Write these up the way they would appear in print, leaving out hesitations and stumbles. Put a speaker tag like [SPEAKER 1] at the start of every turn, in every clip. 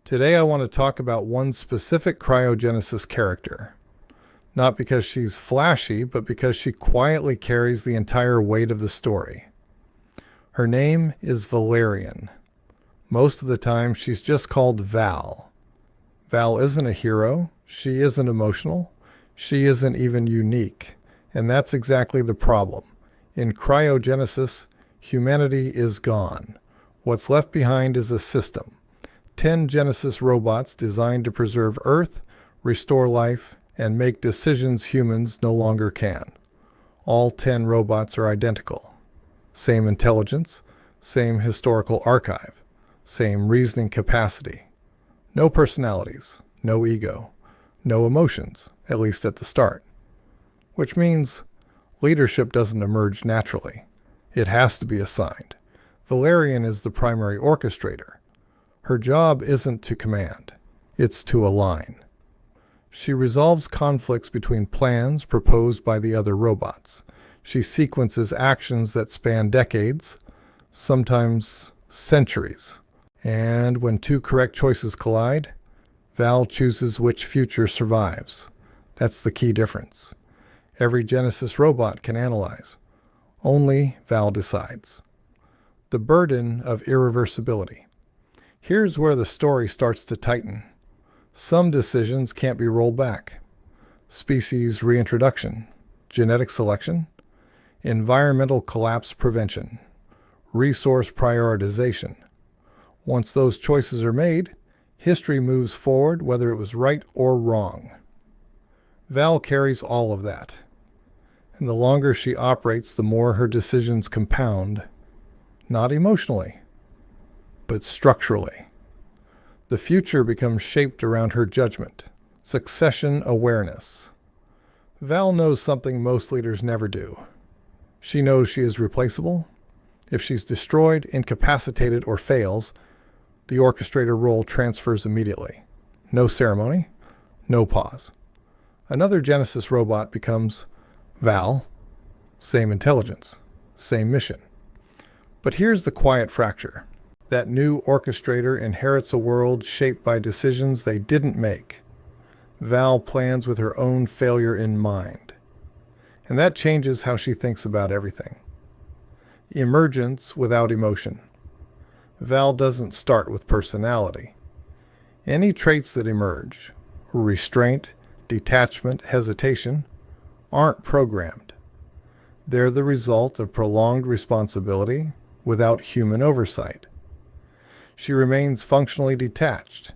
[SPEAKER 1] Today I want to talk about one specific CryoGenesis character. Not because she's flashy, but because she quietly carries the entire weight of the story. Her name is Valerian. Most of the time she's just called Val. Val isn't a hero, she isn't emotional, she isn't even unique. And that's exactly the problem. In cryogenesis, humanity is gone. What's left behind is a system. 10 Genesis robots designed to preserve Earth, restore life, and make decisions humans no longer can. All 10 robots are identical. Same intelligence, same historical archive, same reasoning capacity. No personalities, no ego, no emotions, at least at the start. Which means leadership doesn't emerge naturally. It has to be assigned. Valerian is the primary orchestrator. Her job isn't to command, it's to align. She resolves conflicts between plans proposed by the other robots. She sequences actions that span decades, sometimes centuries. And when two correct choices collide, Val chooses which future survives. That's the key difference. Every Genesis robot can analyze. Only Val decides. The burden of irreversibility. Here's where the story starts to tighten. Some decisions can't be rolled back. Species reintroduction, genetic selection, environmental collapse prevention, resource prioritization. Once those choices are made, history moves forward whether it was right or wrong. Val carries all of that. And the longer she operates, the more her decisions compound, not emotionally, but structurally. The future becomes shaped around her judgment, succession awareness. Val knows something most leaders never do. She knows she is replaceable. If she's destroyed, incapacitated, or fails, the orchestrator role transfers immediately. No ceremony, no pause. Another Genesis robot becomes Val, same intelligence, same mission. But here's the quiet fracture. That new orchestrator inherits a world shaped by decisions they didn't make. Val plans with her own failure in mind. And that changes how she thinks about everything. Emergence without emotion. Val doesn't start with personality. Any traits that emerge, restraint, detachment, hesitation, aren't programmed. They're the result of prolonged responsibility without human oversight. She remains functionally detached,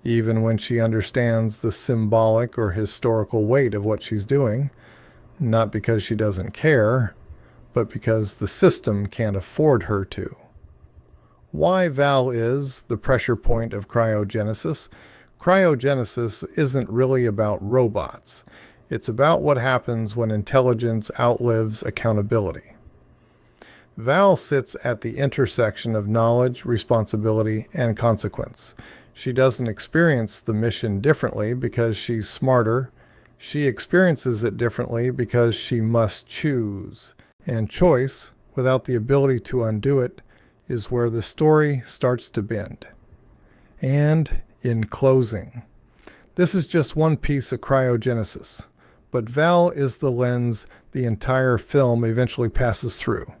[SPEAKER 1] even when she understands the symbolic or historical weight of what she's doing, not because she doesn't care, but because the system can't afford her to. Why Val is the pressure point of cryogenesis? Cryogenesis isn't really about robots. It's about what happens when intelligence outlives accountability. Val sits at the intersection of knowledge, responsibility, and consequence. She doesn't experience the mission differently because she's smarter. She experiences it differently because she must choose. And choice, without the ability to undo it, is where the story starts to bend. And in closing, this is just one piece of cryogenesis, but Val is the lens the entire film eventually passes through.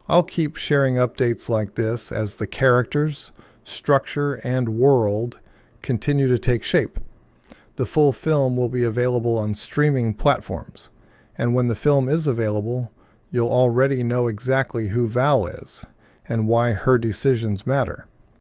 [SPEAKER 1] I'll keep sharing updates like this as the characters, structure, and world continue to take shape. The full film will be available on streaming platforms, and when the film is available, you'll already know exactly who Val is and why her decisions matter.